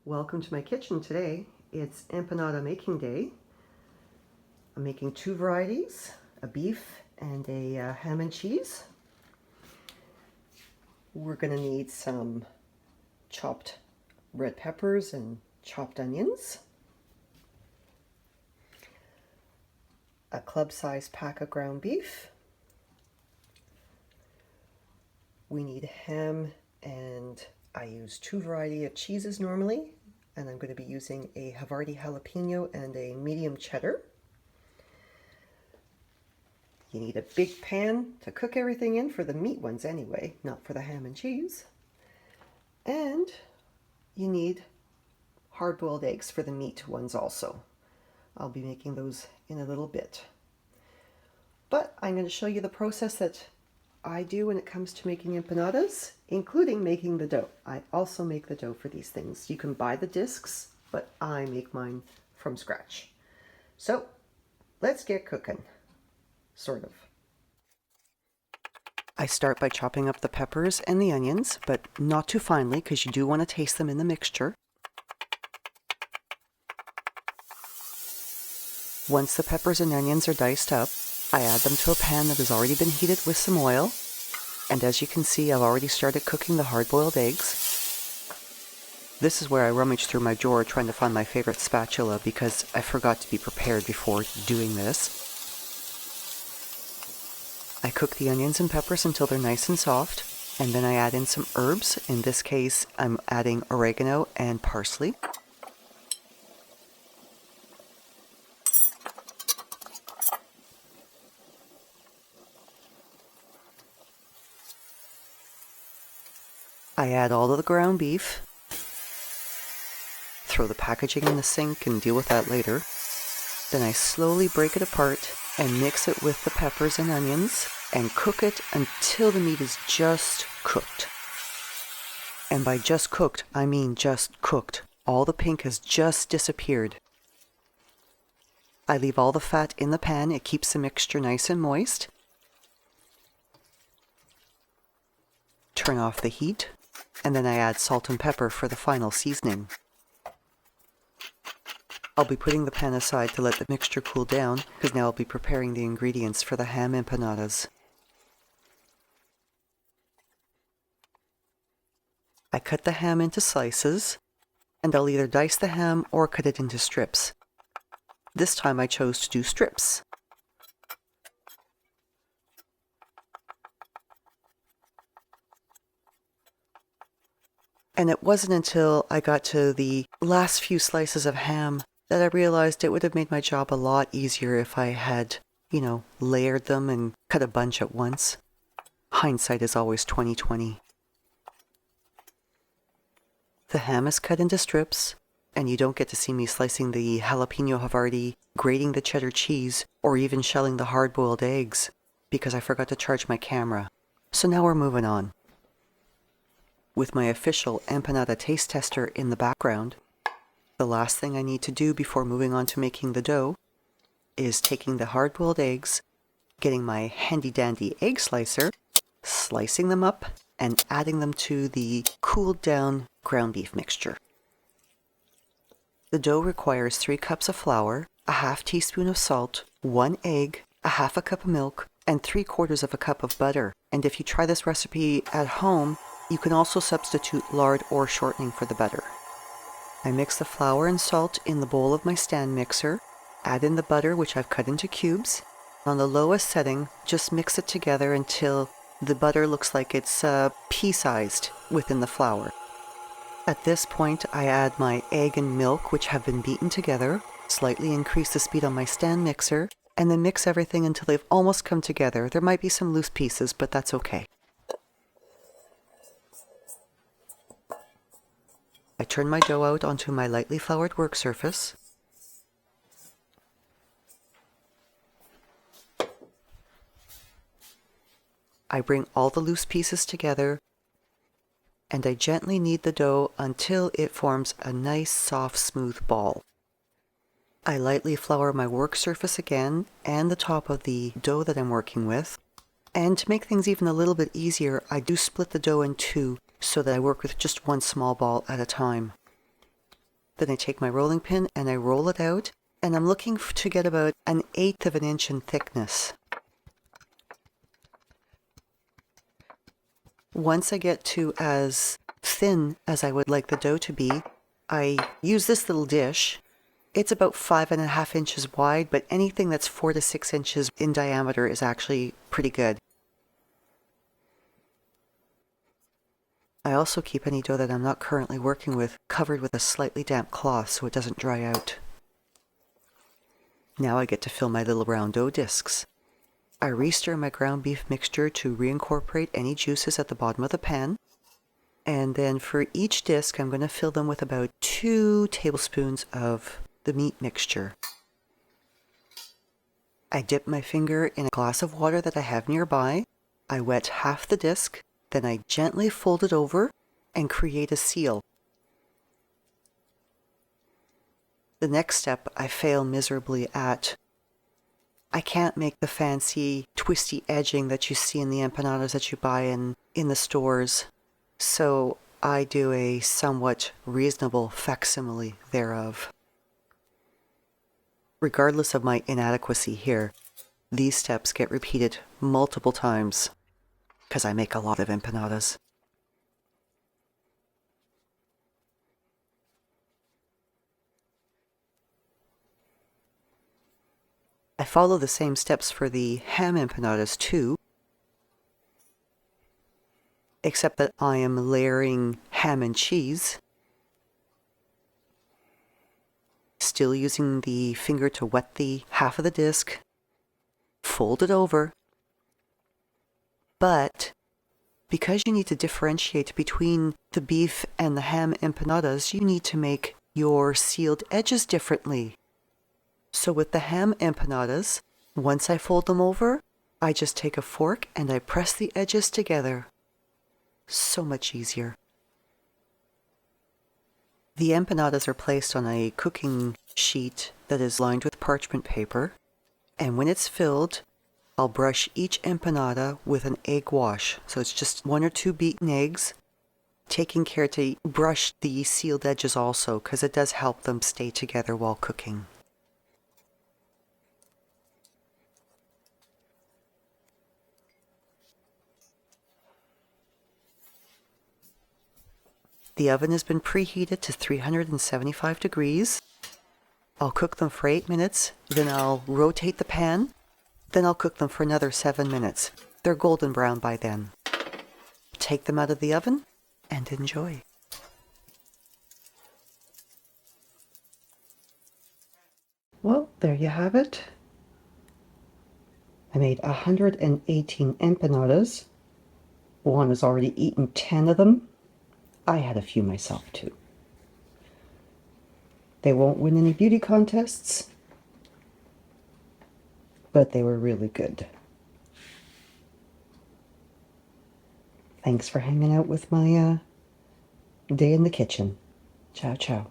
Welcome to my kitchen today. It's empanada making day. I'm making two varieties, a beef and a ham and cheese. We're going to need some chopped red peppers and chopped onions, a club-sized pack of ground beef. We need ham, and I use two varieties of cheeses normally, and I'm going to be using a Havarti jalapeno and a medium cheddar. You need a big pan to cook everything in, for the meat ones anyway, not for the ham and cheese. And you need hard-boiled eggs for the meat ones also. I'll be making those in a little bit. But I'm going to show you the process that I do when it comes to making empanadas, including making the dough. I also make the dough for these things. You can buy the discs, but I make mine from scratch. So let's get cooking, sort of. I start by chopping up the peppers and the onions, but not too finely because you do want to taste them in the mixture. Once the peppers and onions are diced up, I add them to a pan that has already been heated with some oil. And as you can see, I've already started cooking the hard-boiled eggs. This is where I rummage through my drawer trying to find my favorite spatula because I forgot to be prepared before doing this. I cook the onions and peppers until they're nice and soft, and then I add in some herbs. In this case, I'm adding oregano and parsley. I add all of the ground beef, throw the packaging in the sink and deal with that later. Then I slowly break it apart and mix it with the peppers and onions and cook it until the meat is just cooked. And by just cooked, I mean just cooked. All the pink has just disappeared. I leave all the fat in the pan. It keeps the mixture nice and moist. Turn off the heat. And then I add salt and pepper for the final seasoning. I'll be putting the pan aside to let the mixture cool down, because now I'll be preparing the ingredients for the ham empanadas. I cut the ham into slices, and I'll either dice the ham or cut it into strips. This time I chose to do strips. And it wasn't until I got to the last few slices of ham that I realized it would have made my job a lot easier if I had, layered them and cut a bunch at once. Hindsight is always 20/20. The ham is cut into strips, and you don't get to see me slicing the jalapeno Havarti, grating the cheddar cheese, or even shelling the hard-boiled eggs, because I forgot to charge my camera. So now we're moving on. With my official empanada taste tester in the background, the last thing I need to do before moving on to making the dough is taking the hard-boiled eggs, getting my handy-dandy egg slicer, slicing them up, and adding them to the cooled-down ground beef mixture. The dough requires 3 cups of flour, a half teaspoon of salt, 1 egg, a half a cup of milk, and 3/4 of a cup of butter. And if you try this recipe at home, you can also substitute lard or shortening for the butter. I mix the flour and salt in the bowl of my stand mixer, add in the butter, which I've cut into cubes. On the lowest setting, just mix it together until the butter looks like it's pea-sized within the flour. At this point, I add my egg and milk, which have been beaten together, slightly increase the speed on my stand mixer, and then mix everything until they've almost come together. There might be some loose pieces, but that's okay. I turn my dough out onto my lightly floured work surface. I bring all the loose pieces together, and I gently knead the dough until it forms a nice, soft, smooth ball. I lightly flour my work surface again and the top of the dough that I'm working with. And to make things even a little bit easier, I do split the dough in two so that I work with just one small ball at a time. Then I take my rolling pin and I roll it out, and I'm looking to get about 1/8 of an inch in thickness. Once I get to as thin as I would like the dough to be, I use this little dish. It's about 5.5 inches wide, but anything that's 4 to 6 inches in diameter is actually pretty good. I also keep any dough that I'm not currently working with covered with a slightly damp cloth so it doesn't dry out. Now I get to fill my little round dough discs. I re-stir my ground beef mixture to reincorporate any juices at the bottom of the pan. And then for each disc, I'm going to fill them with about 2 tablespoons of the meat mixture. I dip my finger in a glass of water that I have nearby. I wet half the disc, then I gently fold it over and create a seal. The next step I fail miserably at. I can't make the fancy twisty edging that you see in the empanadas that you buy in the stores, so I do a somewhat reasonable facsimile thereof. Regardless of my inadequacy here, these steps get repeated multiple times because I make a lot of empanadas. I follow the same steps for the ham empanadas too, except that I am layering ham and cheese, still using the finger to wet the half of the disc, fold it over, but because you need to differentiate between the beef and the ham empanadas, you need to make your sealed edges differently. So with the ham empanadas, once I fold them over, I just take a fork and I press the edges together. So much easier. The empanadas are placed on a cooking sheet that is lined with parchment paper, and when it's filled, I'll brush each empanada with an egg wash. So it's just 1 or 2 beaten eggs, taking care to brush the sealed edges also, because it does help them stay together while cooking. The oven has been preheated to 375 degrees. I'll cook them for 8 minutes, then I'll rotate the pan, then I'll cook them for another 7 minutes. They're golden brown by then. Take them out of the oven and enjoy. Well, there you have it. I made 118 empanadas. Juan has already eaten 10 of them. I had a few myself too. They won't win any beauty contests, but they were really good. Thanks for hanging out with my day in the kitchen. Ciao, ciao.